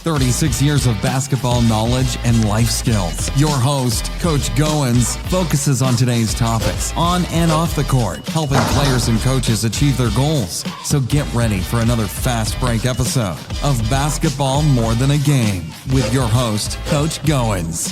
36 years of basketball knowledge and life skills. Your host, Coach Goins, focuses on today's topics on and off the court, helping players and coaches achieve their goals. So get ready for another fast break episode of Basketball More Than a Game with your host, Coach Goins.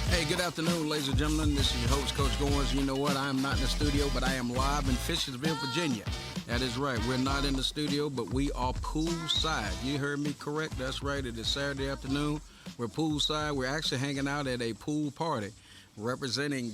Hey, good afternoon, ladies and gentlemen. This is your host, Coach Goins. You know what? I am not in the studio, but I am live in Fishersville, Virginia. That is right. We're not in the studio, but we are poolside. You heard me correct. That's right. It is Saturday afternoon. We're poolside. We're actually hanging out at a pool party representing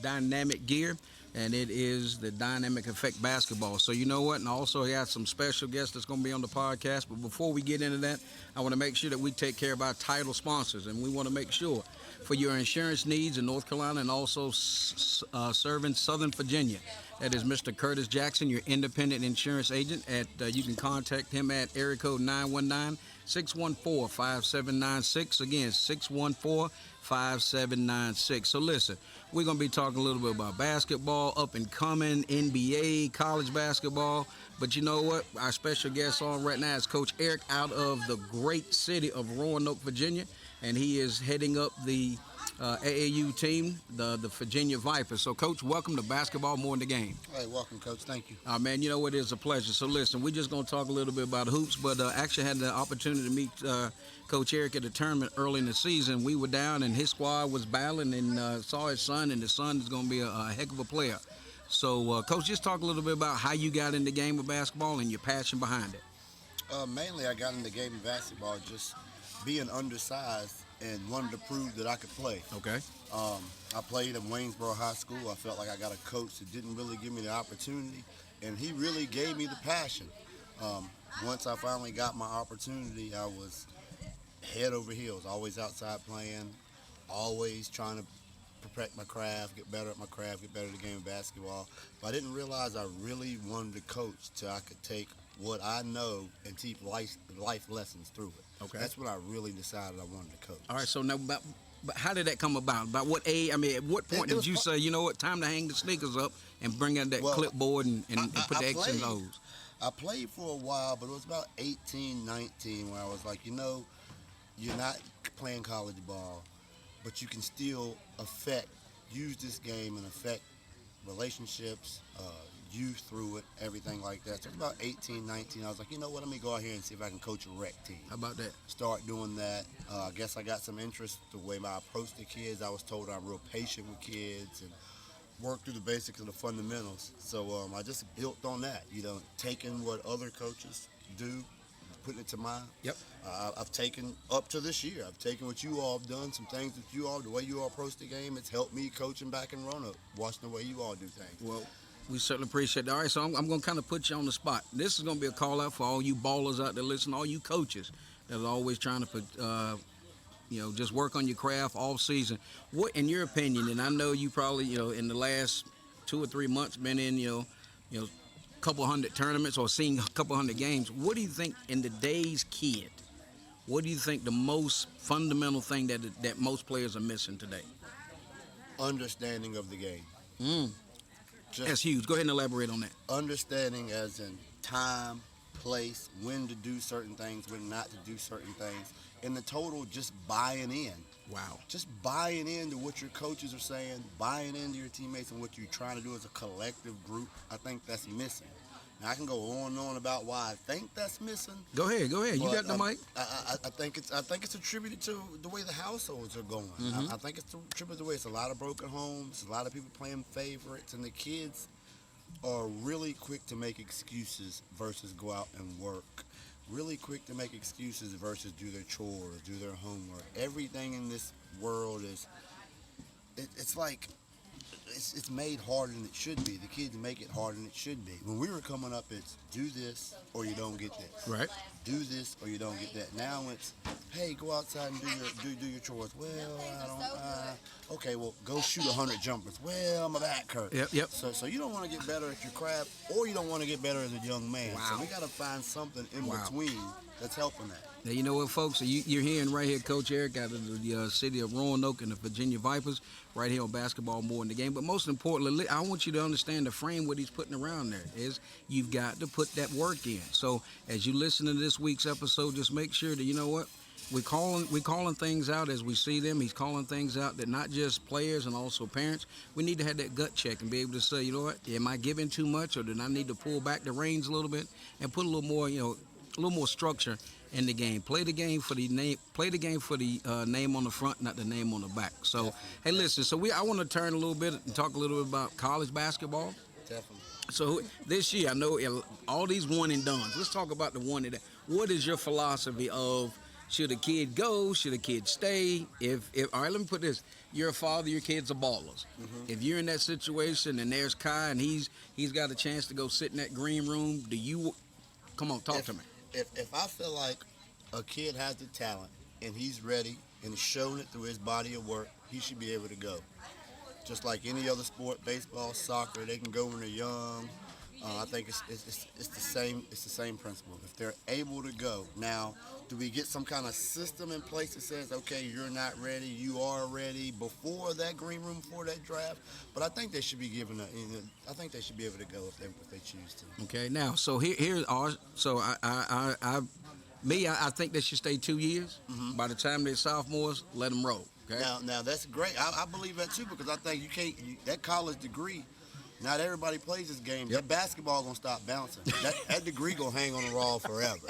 Dynamic Gear, and it is the Dynamic Effect Basketball. So you know what? And also we got some special guests that's going to be on the podcast. But before we get into that, I want to make sure that we take care of our title sponsors, and we want to make sure for your insurance needs in North Carolina and also serving Southern Virginia. That is Mr. Curtis Jackson, your independent insurance agent. You can contact him at area code 919-614-5796. Again, 614-5796. So listen, we're going to be talking a little bit about basketball, up and coming, NBA, college basketball. But you know what? Our special guest on right now is Coach Eric out of the great city of Roanoke, Virginia. And he is heading up the AAU team, the Virginia Vipers. So, Coach, welcome to Basketball More Than a Game. Hey, welcome, Coach. Thank you. Man, you know what? It's a pleasure. So, listen, we're just going to talk a little bit about hoops, but actually had the opportunity to meet Coach Eric at a tournament early in the season. We were down, and his squad was battling, and saw his son, and his son is going to be a heck of a player. So, Coach, just talk a little bit about how you got in the game of basketball and your passion behind it. Mainly, I got in the game of basketball just being undersized and wanted to prove that I could play. Okay. I played at Waynesboro High School. I felt like I got a coach that didn't really give me the opportunity, and he really gave me the passion. Once I finally got my opportunity, I was head over heels, always outside playing, always trying to perfect my craft, get better at my craft, get better at the game of basketball. But I didn't realize I really wanted to coach till I could take what I know and teach life lessons through it. Okay. That's when I really decided I wanted to coach. All right, so now, but how did that come about? About what age? I mean, at what point did you say, you know what, time to hang the sneakers up and bring out that clipboard and put the X and O's? I played for a while, but it was about 18, 19 where I was like, you know, you're not playing college ball, but you can still use this game and affect relationships, youth through it, everything like that. So about 18, 19, I was like, you know what, let me go out here and see if I can coach a rec team. How about that? Start doing that. I guess I got some interest the way I approach the kids. I was told I'm real patient with kids and work through the basics and the fundamentals. So I just built on that, you know, taking what other coaches do, putting it to mine. Yep. I've taken, up to this year, I've taken what you all have done, some things that you all, the way you all approach the game, it's helped me coaching back in Roanoke, watching the way you all do things. Well, we certainly appreciate that. All right, so I'm going to kind of put you on the spot. This is going to be a call out for all you ballers out there listening, all you coaches that are always trying to, just work on your craft all season. What, in your opinion, and I know you probably, in the last 2 or 3 months been in, a couple hundred tournaments or seen a couple hundred games. What do you think in today's kid? What do you think the most fundamental thing that most players are missing today? Understanding of the game. That's huge. Go ahead and elaborate on that. Understanding as in time, place, when to do certain things, when not to do certain things. In the total, just buying in. Wow. Just buying into what your coaches are saying, buying into your teammates and what you're trying to do as a collective group. I think that's missing. Now, I can go on and on about why I think that's missing. Go ahead. You got the mic. I think it's attributed to the way the households are going. Mm-hmm. I think it's attributed to the way it's a lot of broken homes, a lot of people playing favorites, and the kids are really quick to make excuses versus go out and work. Really quick to make excuses versus do their chores, do their homework. Everything in this world it's like it's made harder than it should be. The kids make it harder than it should be. When we were coming up, it's do this or you don't get this. Right. Do this or you don't get that. Now it's, hey, go outside and do your chores. Well, I don't. Okay, well, go shoot 100 jumpers. Well, my back hurts. Yep. So you don't want to get better at your craft, or you don't want to get better as a young man. Wow. So we got to find something in between that's helping that. Now, you know what, folks? You're hearing right here Coach Eric out of the city of Roanoke and the Virginia Vipers right here on Basketball More in the Game. But most importantly, I want you to understand the frame what he's putting around there is you've got to put that work in. So as you listen to this week's episode, just make sure that, you know what, we're calling things out as we see them. He's calling things out that not just players and also parents. We need to have that gut check and be able to say, you know what, am I giving too much, or did I need to pull back the reins a little bit and put a little more, a little more structure in the game. Play the game for the name. Play the game for the name on the front, not the name on the back. So, Definitely. Hey, listen. So I want to turn a little bit and talk a little bit about college basketball. Definitely. So this year, I know all these one and dones. Let's talk about the one and done. What is your philosophy of should a kid go? Should a kid stay? If all right, let me put this: you're a father, your kids are ballers. Mm-hmm. If you're in that situation and there's Kai and he's got a chance to go sit in that green room, do you? Come on, talk to me. If I feel like a kid has the talent and he's ready and has shown it through his body of work, he should be able to go. Just like any other sport, baseball, soccer, they can go when they're young. I think it's the same principle. If they're able to go, now, do we get some kind of system in place that says, okay, you're not ready, you are ready before that green room, before that draft? But I think they should be given I think they should be able to go if they choose to. Okay, now so here's ours. So I think they should stay 2 years. Mm-hmm. By the time they're sophomores, let them roll. Okay. Now that's great. I believe that too, because I think that college degree. Not everybody plays this game. Yep. That basketball gonna stop bouncing. That degree gonna hang on the wall forever.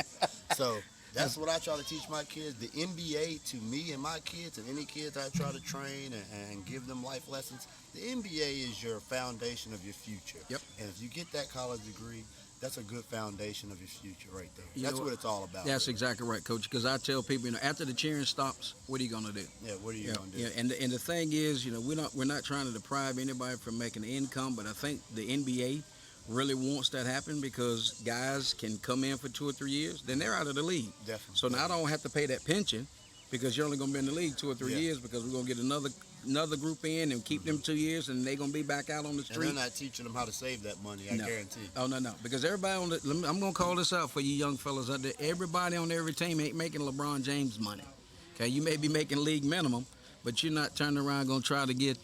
So that's what I try to teach my kids. The NBA to me and my kids and any kids I try to train and give them life lessons. The NBA is your foundation of your future. Yep. And if you get that college degree, that's a good foundation of your future right there. You That's know what it's all about. That's exactly right, Coach. Because I tell people, after the cheering stops, what are you gonna do? Yeah, what are you gonna do? Yeah, and the thing is, we're not trying to deprive anybody from making income, but I think the NBA really wants that happen because guys can come in for 2 or 3 years, then they're out of the league. Definitely. So now I don't have to pay that pension because you're only gonna be in the league 2 or 3 years because we're gonna get another group in and keep them 2 years and they're gonna be back out on the street. And they're not teaching them how to save that money, I guarantee. Oh, no. Because everybody I'm going to call this out for you young fellas out there. Everybody on every team ain't making LeBron James money. Okay, you may be making league minimum, but you're not turning around going to try to get,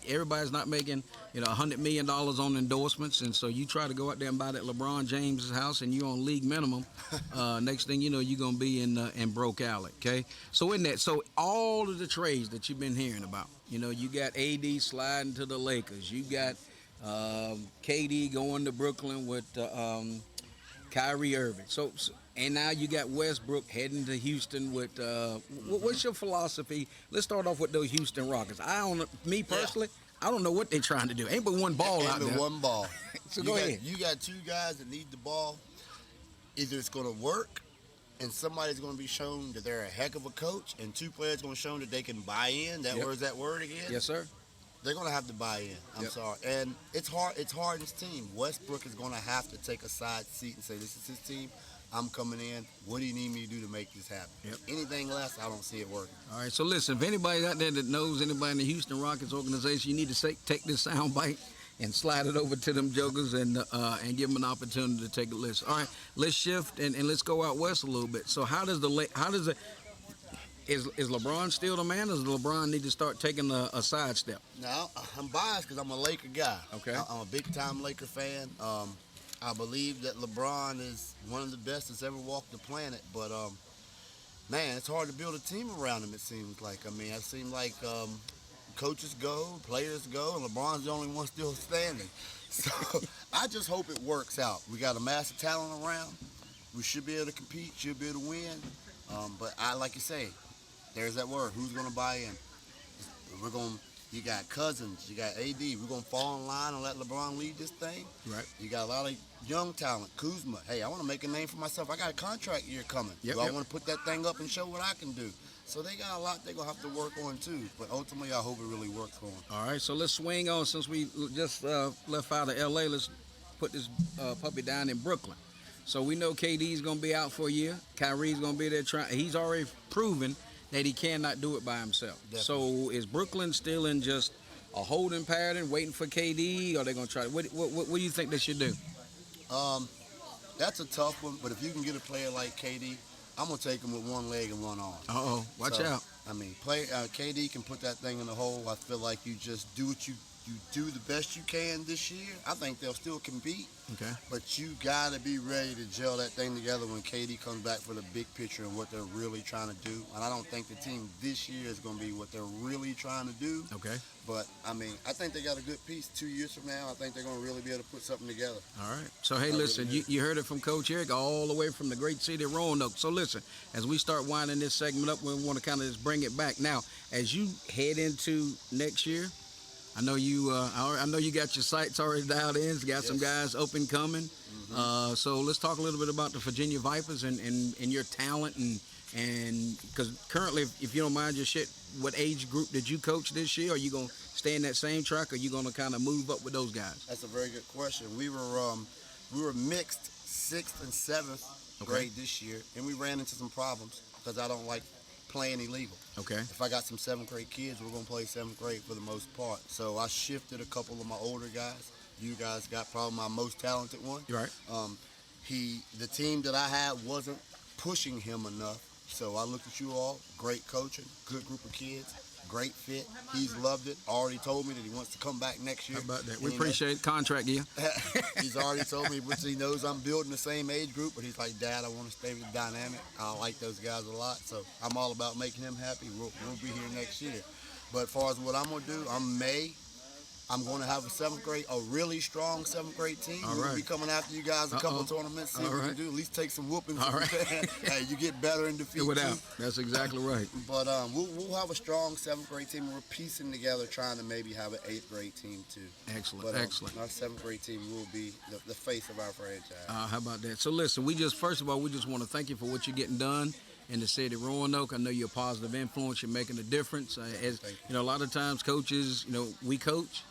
everybody's not making, $100 million on endorsements. And so you try to go out there and buy that LeBron James house and you're on league minimum. Next thing you know, you're going to be in broke alley. Okay. So all of the trades that you've been hearing about, you got AD sliding to the Lakers. You got KD going to Brooklyn with Kyrie Irving. So and now you got Westbrook heading to Houston with. What's your philosophy? Let's start off with those Houston Rockets. Me personally, I don't know what they're trying to do. Ain't but one ball out there. Ain't but one ball. So go ahead. You got two guys that need the ball. Either it's going to work, and somebody's going to be shown that they're a heck of a coach, and two players going to show that they can buy in. Where's that word again? Yes, sir. They're going to have to buy in. I'm sorry. And it's hard. It's Harden's team. Westbrook is going to have to take a side seat and say, this is his team. I'm coming in. What do you need me to do to make this happen? Yep. Anything less, I don't see it working. All right, so listen, if anybody out there that knows anybody in the Houston Rockets organization, you need to take this sound bite and slide it over to them jokers and give them an opportunity to take a listen. All right, let's shift and let's go out west a little bit. So is LeBron still the man, or does LeBron need to start taking a sidestep? Now, I'm biased because I'm a Laker guy. Okay. I'm a big-time Laker fan. I believe that LeBron is one of the best that's ever walked the planet. But, man, it's hard to build a team around him, it seems like. I mean, it seems like coaches go, players go, and LeBron's the only one still standing. So I just hope it works out. We got a massive talent around. We should be able to compete, should be able to win. But like you say, there's that word. Who's going to buy in? You got Cousins, you got AD. We're going to fall in line and let LeBron lead this thing. Right. You got a lot of young talent. Kuzma. Hey, I want to make a name for myself. I got a contract year coming. Do I want to put that thing up and show what I can do? So they got a lot they're going to have to work on too. But ultimately, I hope it really works for them. All right, so let's swing on. Since we just left out of L.A., let's put this puppy down in Brooklyn. So we know KD's going to be out for a year. Kyrie's going to be there trying. He's already proven that he cannot do it by himself. Definitely. So is Brooklyn still in just a holding pattern, waiting for KD, or are they going to try? What do you think they should do? that's a tough one. But if you can get a player like KD, I'm gonna take him with one leg and one arm. Watch out. I mean, KD can put that thing in the hole. I feel like you just do what you do the best you can this year. I think they'll still compete. Okay. But you gotta be ready to gel that thing together when KD comes back for the big picture and what they're really trying to do. And I don't think the team this year is gonna be what they're really trying to do. Okay. But I mean, I think they got a good piece. 2 years from now, I think they're gonna really be able to put something together. All right. So hey, listen, you heard it from Coach Eric all the way from the great city of Roanoke. So listen, as we start winding this segment up, we want to kind of just bring it back. Now, as you head into next year, I know you got your sights already dialed in. You got some guys up and coming. Mm-hmm. So let's talk a little bit about the Virginia Vipers and your talent and because currently, if you don't mind your shit, what age group did you coach this year? Are you gonna stay in that same track, or are you gonna kind of move up with those guys? That's a very good question. We were mixed 6th and 7th grade this year, and we ran into some problems because I don't like playing illegal. Okay. If I got some 7th grade kids, we're gonna play 7th grade for the most part. So I shifted a couple of my older guys. You guys got probably my most talented one. You're right. The team that I had wasn't pushing him enough. So I looked at you all, great coaching, good group of kids, great fit. He's loved it. Already told me that he wants to come back next year. How about that? We appreciate contract year. He's already told me, which he knows I'm building the same age group, but he's like, Dad, I want to stay with the dynamic. I like those guys a lot, so I'm all about making him happy. We'll be here next year. But as far as what I'm going to do, I'm going to have a really strong 7th grade team. All We'll be coming after you guys a couple of tournaments, see what we can do. At least take some whoopings. All right. Hey, you get better in defeat. Without. That's exactly right. But we'll have a strong 7th grade team. We're piecing together, trying to maybe have an 8th grade team too. Excellent, but, excellent. Our 7th grade team will be the face of our franchise. How about that? So listen, first of all, we just want to thank you for what you're getting done in the city of Roanoke. I know you're a positive influence. You're making a difference. As you know, a lot of times coaches, we coach.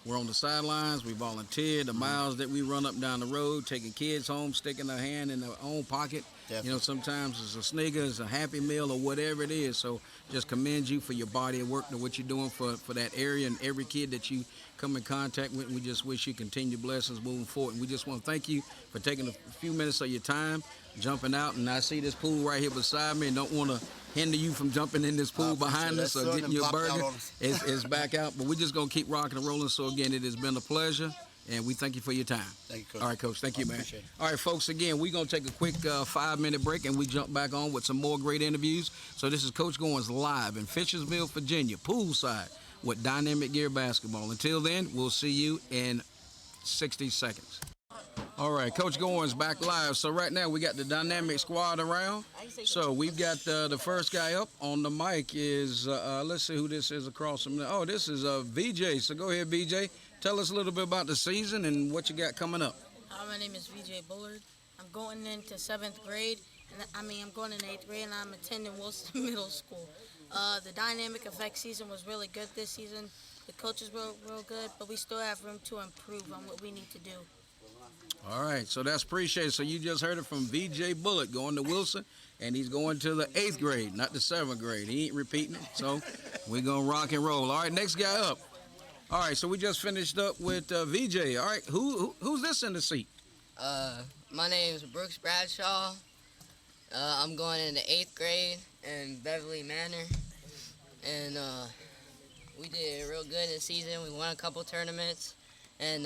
We're on the sidelines. We volunteer. The miles that we run up and down the road, taking kids home, sticking their hand in their own pocket. Definitely. Sometimes it's a Snickers, it's a Happy Meal, or whatever it is. So just commend you for your body of work and what you're doing for that area and every kid that you come in contact with. We just wish you continued blessings moving forward. And we just want to thank you for taking a few minutes of your time, jumping out. And I see this pool right here beside me and don't want to hinder you from jumping in this pool behind us or getting your burger. It's back out. But we're just going to keep rocking and rolling. So, again, it has been a pleasure, and we thank you for your time. Thank you, Coach. All right, Coach. Thank you, man. Appreciate it. All right, folks, again, we're going to take a quick 5-minute break, and we jump back on with some more great interviews. So this is Coach Goins live in Fishersville, Virginia, poolside with Dynamic Gear Basketball. Until then, we'll see you in 60 seconds. All right, Coach Goins back live. So right now we got the dynamic squad around. So we've got the first guy up on the mic is, let's see who this is across from there. Oh, this is VJ. So go ahead, VJ. Tell us a little bit about the season and what you got coming up. My name is VJ Bullard. I'm going into 7th grade. I'm going in 8th grade, and I'm attending Wilson Middle School. The dynamic effect season was really good this season. The coaches were real good, but we still have room to improve on what we need to do. All right, so that's appreciated. So you just heard it from VJ Bullock going to Wilson, and he's going to the 8th grade, not the 7th grade. He ain't repeating it, so we're going to rock and roll. All right, next guy up. All right, so we just finished up with VJ. All right, who's this in the seat? My name is Brooks Bradshaw. I'm going into 8th grade in Beverly Manor, and we did real good this season. We won a couple tournaments, and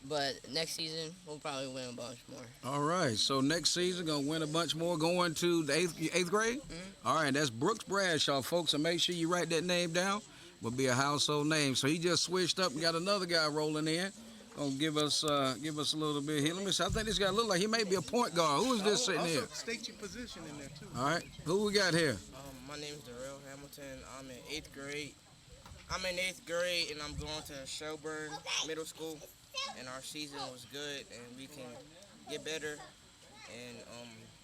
but next season we'll probably win a bunch more. All right, so next season gonna win a bunch more, going to the 8th grade. Mm-hmm. All right, that's Brooks Bradshaw, folks. So make sure you write that name down. Will be a household name. So he just switched up and got another guy rolling in. Gonna give us a little bit here. Let me see. I think this guy look like he may be a point guard. Who is this sitting here? State your position in there too. All right, who we got here? My name is Darrell Hamilton. I'm in 8th grade. I'm in 8th grade and I'm going to Shelburne Middle School. And our season was good, and we can get better, and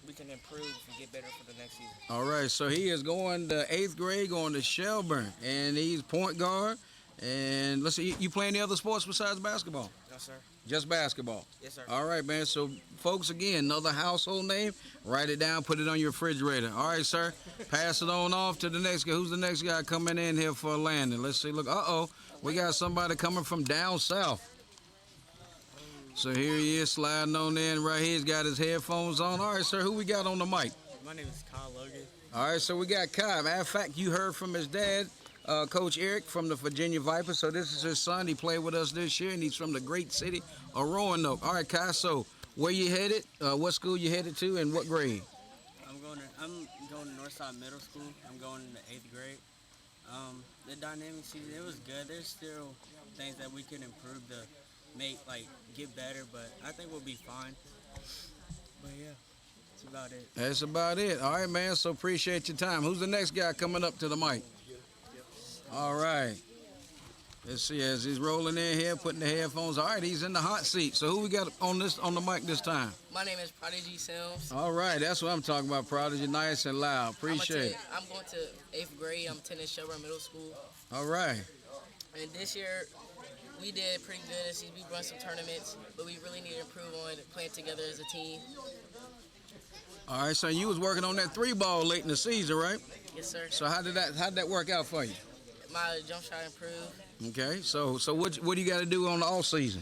we can improve and get better for the next season. All right, so he is going to 8th grade, going to Shelburne, and he's point guard. And let's see, you play any other sports besides basketball? No, sir. Just basketball? Yes, sir. All right, man. So, folks, again, another household name. Write it down, put it on your refrigerator. All right, sir. Pass it on off to the next guy. Who's the next guy coming in here for a landing? Let's see. Look, we got somebody coming from down south. So here he is sliding on in right here. He's got his headphones on. All right, sir, who we got on the mic? My name is Kyle Logan. All right, so we got Kai. Matter of fact, you heard from his dad, Coach Eric from the Virginia Vipers. So this is his son. He played with us this year, and he's from the great city of Roanoke. All right, Kai, so where you headed? What school you headed to, and what grade? I'm going to Northside Middle School. I'm going into 8th grade. The dynamic season, it was good. There's still things that we can improve to make, get better, but I think we'll be fine. But yeah, that's about it. That's about it. All right, man, so appreciate your time. Who's the next guy coming up to the mic? All right. Let's see, as he's rolling in here, putting the headphones. All right, he's in the hot seat. So who we got on the mic this time? My name is Prodigy Sims. All right, that's what I'm talking about, Prodigy. Nice and loud. Appreciate it. I'm going to 8th grade. I'm attending Shelburne Middle School. All right. And this year, we did pretty good this season. We run some tournaments, but we really need to improve on playing together as a team. All right, so you was working on that 3-ball late in the season, right? Yes, sir. So how did that work out for you? My jump shot improved. Okay, so what do you got to do on the off season?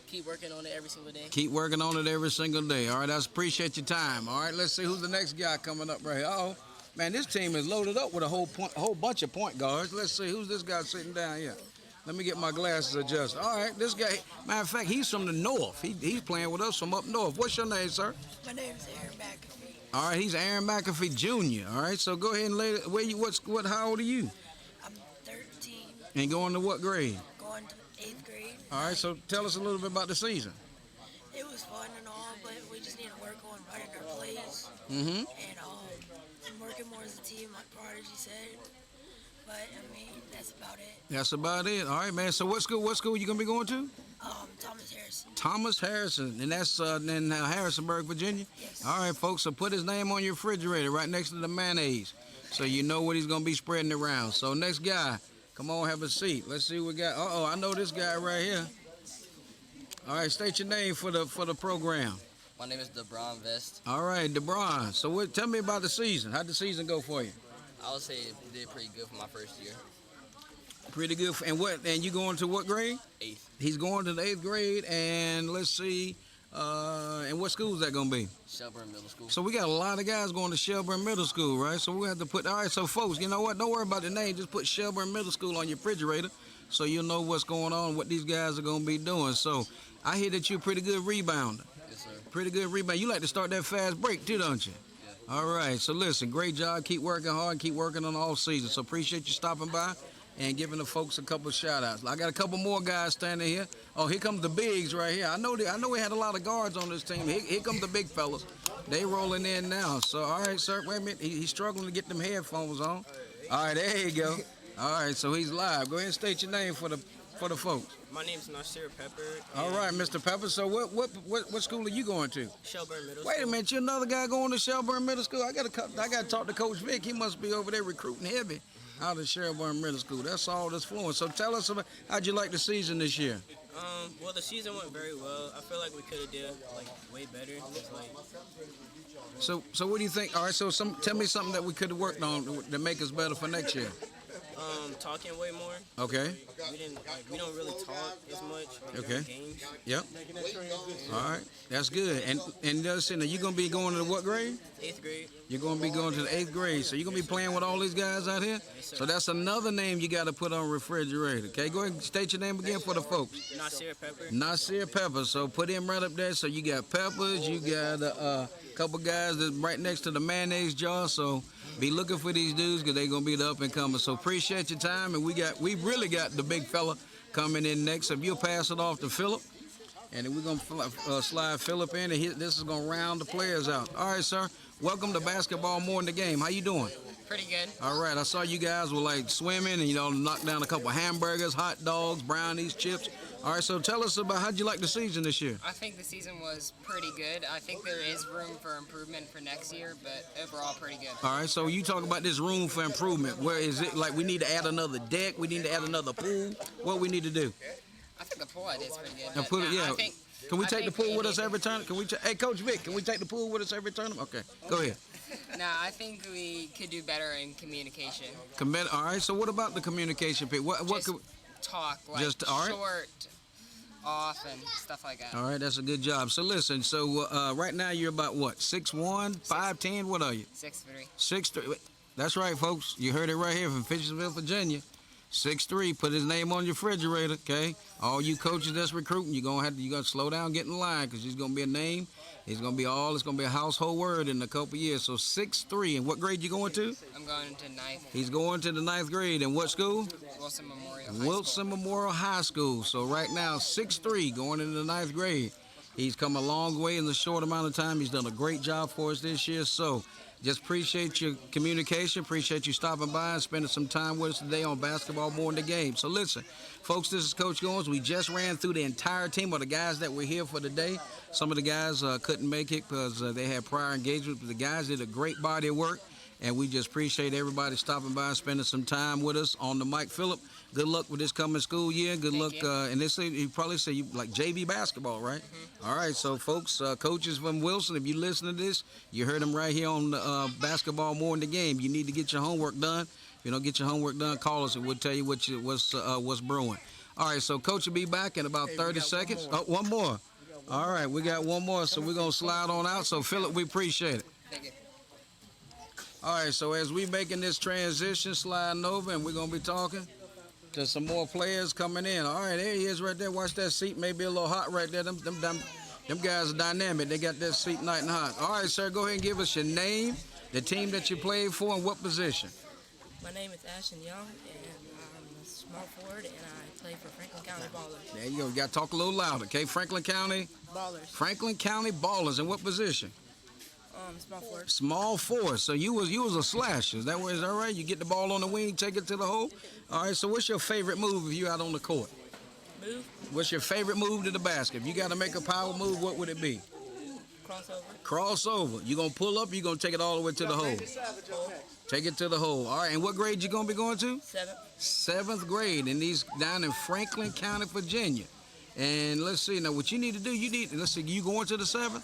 Keep working on it every single day. Keep working on it every single day. All right, I appreciate your time. All right, let's see who's the next guy coming up right here. Oh, man, this team is loaded up with a whole bunch of point guards. Let's see who's this guy sitting down here. Let me get my glasses adjusted. All right, this guy, matter of fact, he's from the north. He's playing with us from up north. What's your name, sir? My name's Aaron McAfee. All right, he's Aaron McAfee Jr. All right, so go ahead and lay. How old are you? I'm 13, And going to what grade? going to 8th grade. All right, so tell us a little bit about the season. It was fun and all, but we just need to work on running our plays. Mm-hmm. And working more as a team, like Prodigy said. But, I mean, that's about it. That's about it. All right, man. So what school you going to be going to? Thomas Harrison. Thomas Harrison, and that's in Harrisonburg, Virginia? Yes. All right, folks, so put his name on your refrigerator right next to the mayonnaise so you know what he's going to be spreading around. So next guy, come on, have a seat. Let's see what we got. Uh-oh, I know this guy right here. All right, state your name for the program. My name is DeBron Vest. All right, DeBron. So tell me about the season. How'd the season go for you? I would say it did pretty good for my first year. Pretty good. And you going to what grade? 8th. He's going to the 8th grade, and let's see, and what school is that going to be? Shelburne Middle School. So we got a lot of guys going to Shelburne Middle School, right? So we have to all right, so folks, you know what? Don't worry about the name. Just put Shelburne Middle School on your refrigerator so you'll know what's going on, what these guys are going to be doing. So I hear that you're a pretty good rebounder. Yes, sir. Pretty good rebound. You like to start that fast break too, don't you? Yeah. All right, so listen, great job. Keep working hard. Keep working on the off season. So appreciate you stopping by and giving the folks a couple of shout-outs. I got a couple more guys standing here. Oh, here comes the bigs right here. I know we had a lot of guards on this team. Here comes the big fellas. They rolling in now. So, all right, sir, wait a minute. He's struggling to get them headphones on. All right, there you go. All right, so he's live. Go ahead and state your name for the folks. My name's Nasir Pepper. All right, Mr. Pepper. So what school are you going to? Shelburne Middle Wait a School. minute, you another guy going to Shelburne Middle School? I got to talk to Coach Vic. He must be over there recruiting heavy out of Shelburne Middle School. That's all that's flowing. So tell us about how'd you like the season this year? Well, the season went very well. I feel like we could have did way better. So what do you think? All right, so tell me something that we could have worked on to make us better for next year. Talking way more. Okay. We don't really talk as much. Okay. During games. Yep. All right, that's good. And listen, are you gonna be going to what grade? 8th grade. You're gonna be going to the 8th grade. So you're gonna be playing with all these guys out here. Yes, sir. So that's another name you got to put on refrigerator. Okay, go ahead and state your name again for the folks. Nasir Pepper. Nasir Pepper. So put him right up there. So you got Peppers. You got a couple guys that's right next to the mayonnaise jar. So be looking for these dudes because they're gonna be the up and coming. So appreciate your time. And we really got the big fella coming in next. So if you'll pass it off to Philip, and then we're gonna slide Philip in, and this is gonna round the players out. All right, sir. Welcome to Basketball More in the Game. How you doing? Pretty good. All right, I saw you guys were like swimming and knocked down a couple hamburgers, hot dogs, brownies, chips. All right, so tell us about how'd you like the season this year? I think the season was pretty good. I think there is room for improvement for next year, but overall pretty good. All right, so you talk about this room for improvement. Where is it? Like we need to add another deck? We need to add another pool? What we need to do? I think the pool idea is pretty good. Now, but I think, Can we I take the think pool we with us need- every time? Hey, Coach Vic, can we take the pool with us every time? Okay, go ahead. No, I think we could do better in communication. All right, so what about the communication piece? What Just could, talk, like Just- all right. short, off and stuff like that. All right, that's a good job. So listen, right now you're about what, 6'1", 5'10", what are you? 6'3". 6'3". That's right, folks. You heard it right here from Fishersville, Virginia. 6'3", put his name on your refrigerator, okay? All you coaches that's recruiting, you're gonna slow down, get in line, because he's gonna be a name. It's gonna be a household word in a couple years. So 6'3", and what grade you going to? I'm going to 9th. He's going to the 9th grade. And what school? Wilson Memorial High Wilson School. Memorial High School. So right now, 6'3", going into the 9th grade. He's come a long way in the short amount of time. He's done a great job for us this year. So just appreciate your communication. Appreciate you stopping by and spending some time with us today on Basketball More Than the Game. So listen, folks, this is Coach Goins. We just ran through the entire team of the guys that were here for today. Some of the guys couldn't make it because they had prior engagements, but the guys did a great body of work. And we just appreciate everybody stopping by and spending some time with us on the mic. Phillip, good luck with this coming school year. Good luck. And this, you probably say you like JV basketball, right? Mm-hmm. All right, so folks, coaches from Wilson, if you listen to this, you heard them right here on Basketball More in the Game. You need to get your homework done. If you don't get your homework done, call us and we'll tell you what's brewing. All right, so Coach will be back in about 30 seconds. One more. All right, we got one more, so we're going to slide on out. So, Phillip, we appreciate it. Thank you. All right, so as we making this transition, sliding over, and we're going to be talking to some more players coming in. All right, there he is right there. Watch that seat. Maybe a little hot right there. Them guys are dynamic. They got that seat nice and hot. All right, sir, go ahead and give us your name, the team that you played for, and what position. My name is Ashton Young, and I'm a small forward, and I play for Franklin County Ballers. There you go. You got to talk a little louder, okay? Franklin County? Ballers. Franklin County Ballers. And what position? Small forward. Small forward. So you was a slasher. Is that right? You get the ball on the wing, take it to the hole? All right, so what's your favorite move if you out on the court? Move. What's your favorite move to the basket? If you got to make a power move, what would it be? Crossover. Crossover. You going to pull up or you going to take it all the way to the hole? Take it to the hole. All right, and what grade you going to be going to? 7th grade, and these down in Franklin County, Virginia. And let's see, now what you need to do, let's see, you going to the 7th?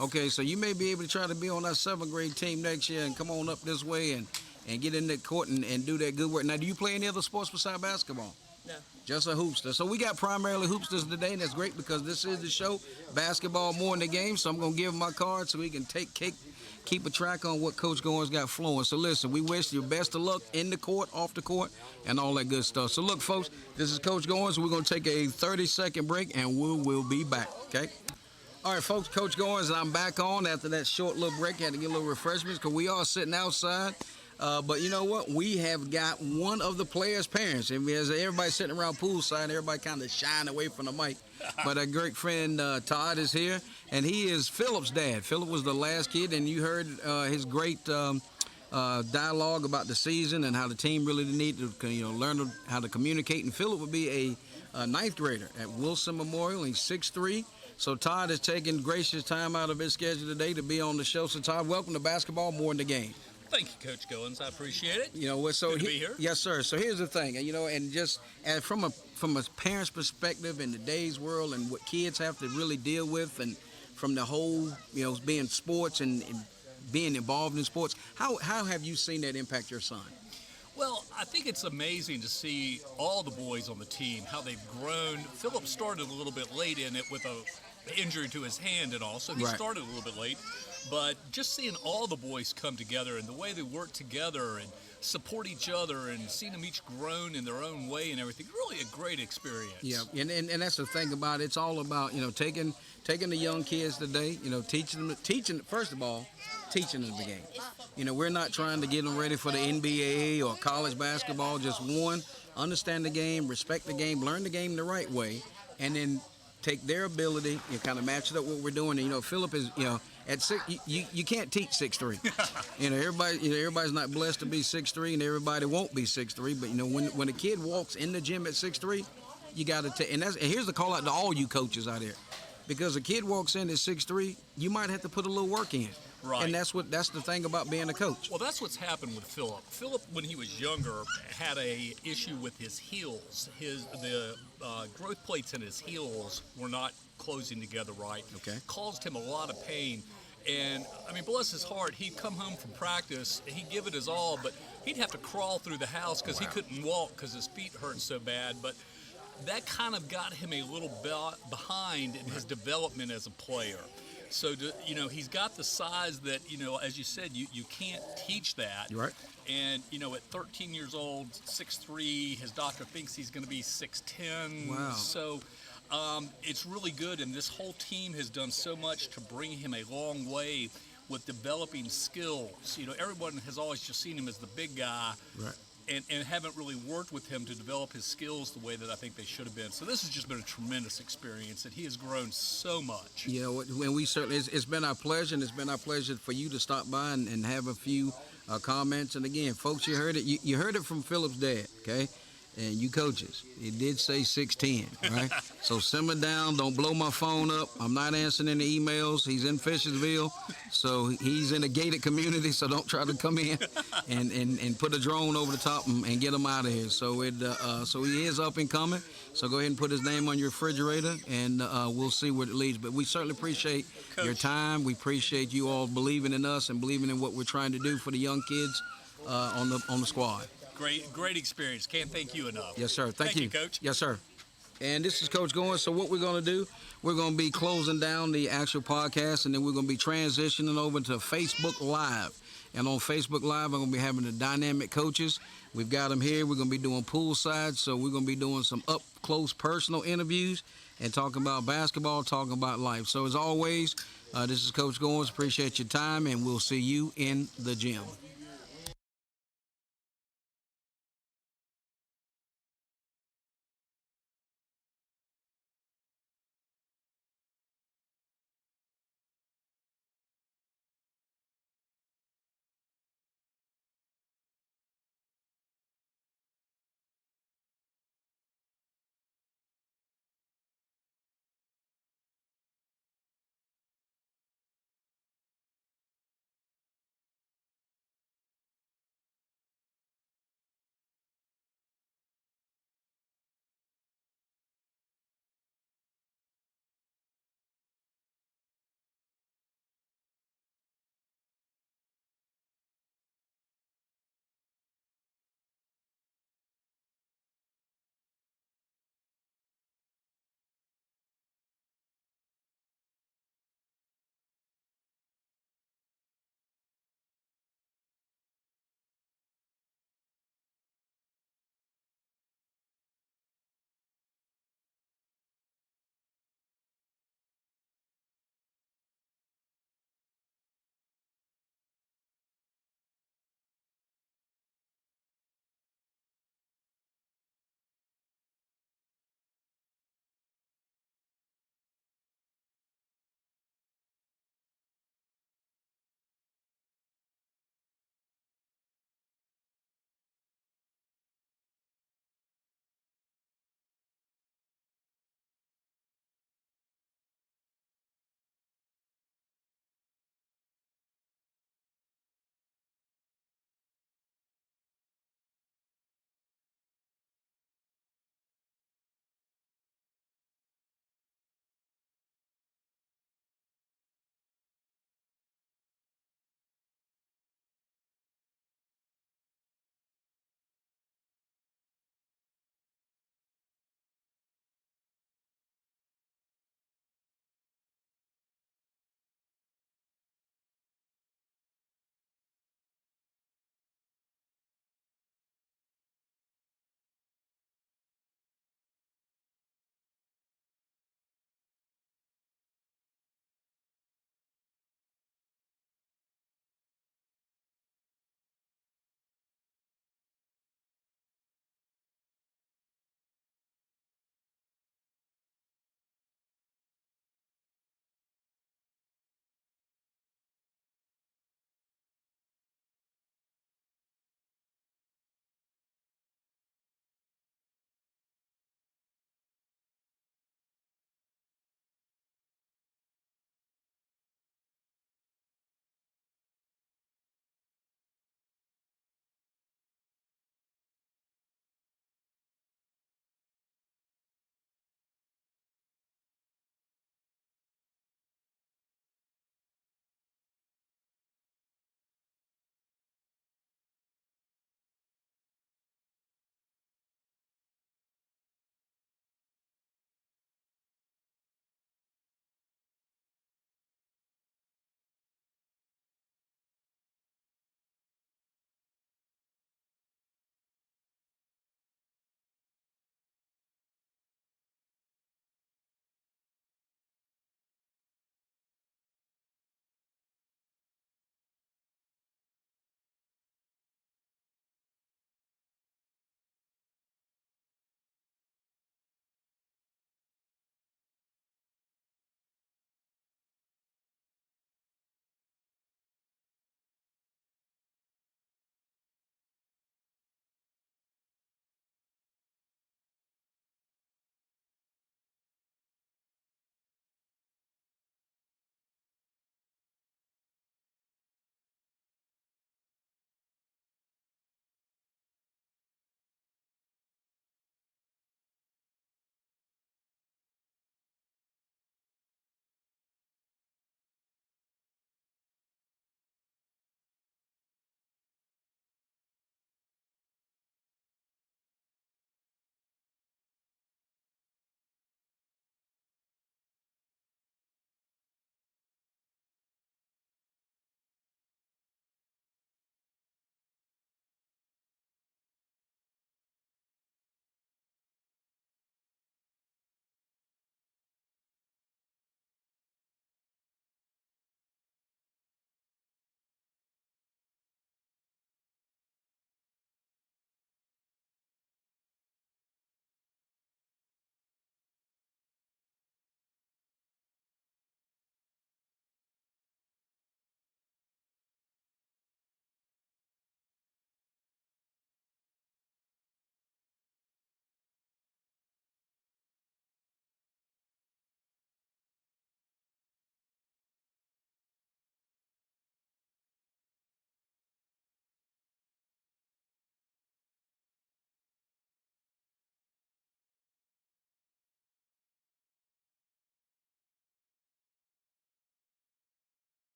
Okay, so you may be able to try to be on that 7th grade team next year and come on up this way and get in the court and do that good work. Now, do you play any other sports besides basketball? No. Just a hoopster. So we got primarily hoopsters today, and that's great because this is the show, Basketball More in the Game. So I'm going to give him my card so we can keep a track on what Coach Goins got flowing. So listen, we wish you best of luck in the court, off the court, and all that good stuff. So look, folks, this is Coach Goins. We're going to take a 30-second break, and we'll be back, okay? All right, folks, Coach Goins, and I'm back on after that short little break. Had to get a little refreshments because we are sitting outside. But you know what? We have got one of the players' parents. And as everybody's sitting around poolside, everybody kind of shying away from the mic. But a great friend, Todd, is here, and he is Phillip's dad. Phillip was the last kid, and you heard his great dialogue about the season and how the team really needed to learn how to communicate. And Phillip would be a 9th grader at Wilson Memorial. He's 6'3". So Todd is taking gracious time out of his schedule today to be on the show. So Todd, welcome to Basketball More in the Game. Thank you, Coach Goins. I appreciate it. You know, so good to be here. Yes, sir. So here's the thing, and just from a parent's perspective in today's world and what kids have to really deal with, and from the whole, being sports and being involved in sports, how have you seen that impact your son? Well, I think it's amazing to see all the boys on the team, how they've grown. Phillip started a little bit late in it with an injury to his hand and all, so he started a little bit late. But just seeing all the boys come together and the way they work together and support each other and seeing them each grown in their own way and everything, really a great experience. Yeah, and that's the thing about it. It's all about, taking the young kids today, teaching first of all, teaching them the game. We're not trying to get them ready for the NBA or college basketball. Just one, understand the game, respect the game, learn the game the right way, and then take their ability and kind of match it up what we're doing. And, Phillip is, at 6, you can't teach 6'3". Everybody's not blessed to be 6'3", and everybody won't be 6'3". But when a kid walks in the gym at 6'3", you got to take. And here's the call out to all you coaches out there, because a kid walks in at 6'3", you might have to put a little work in. Right. And that's the thing about being a coach. Well, that's what's happened with Phillip. Phillip, when he was younger, had a issue with his heels. The growth plates in his heels were not closing together right. Okay. Caused him a lot of pain. And, bless his heart, he'd come home from practice, he'd give it his all, but he'd have to crawl through the house because he couldn't walk because his feet hurt so bad. But that kind of got him a little behind in his development as a player. So, he's got the size that, as you said, you can't teach that. Right. And, at 13 years old, 6'3", his doctor thinks he's going to be 6'10". Wow. So it's really good. And this whole team has done so much to bring him a long way with developing skills. Everyone has always just seen him as the big guy. Right. And haven't really worked with him to develop his skills the way that I think they should have been. So this has just been a tremendous experience, and he has grown so much. When we certainly, it's been our pleasure, and it's been our pleasure for you to stop by and have a few comments. And again, folks, you heard it. You heard it from Philip's dad, okay? And you coaches, it did say 6'10", right? So simmer down, don't blow my phone up. I'm not answering any emails. He's in Fishersville, so he's in a gated community, so don't try to come in and put a drone over the top and get him out of here. So so he is up and coming. So go ahead and put his name on your refrigerator, and we'll see where it leads. But we certainly appreciate your time. We appreciate you all believing in us and believing in what we're trying to do for the young kids on the squad. Great experience. Can't thank you enough. Yes, sir. Thank you, Coach. Yes, sir. And this is Coach Goins. So what we're going to do, we're going to be closing down the actual podcast, and then we're going to be transitioning over to Facebook Live. And on Facebook Live, I'm going to be having the dynamic coaches. We've got them here. We're going to be doing poolside, so we're going to be doing some up-close personal interviews and talking about basketball, talking about life. So as always, this is Coach Goins. Appreciate your time, and we'll see you in the gym.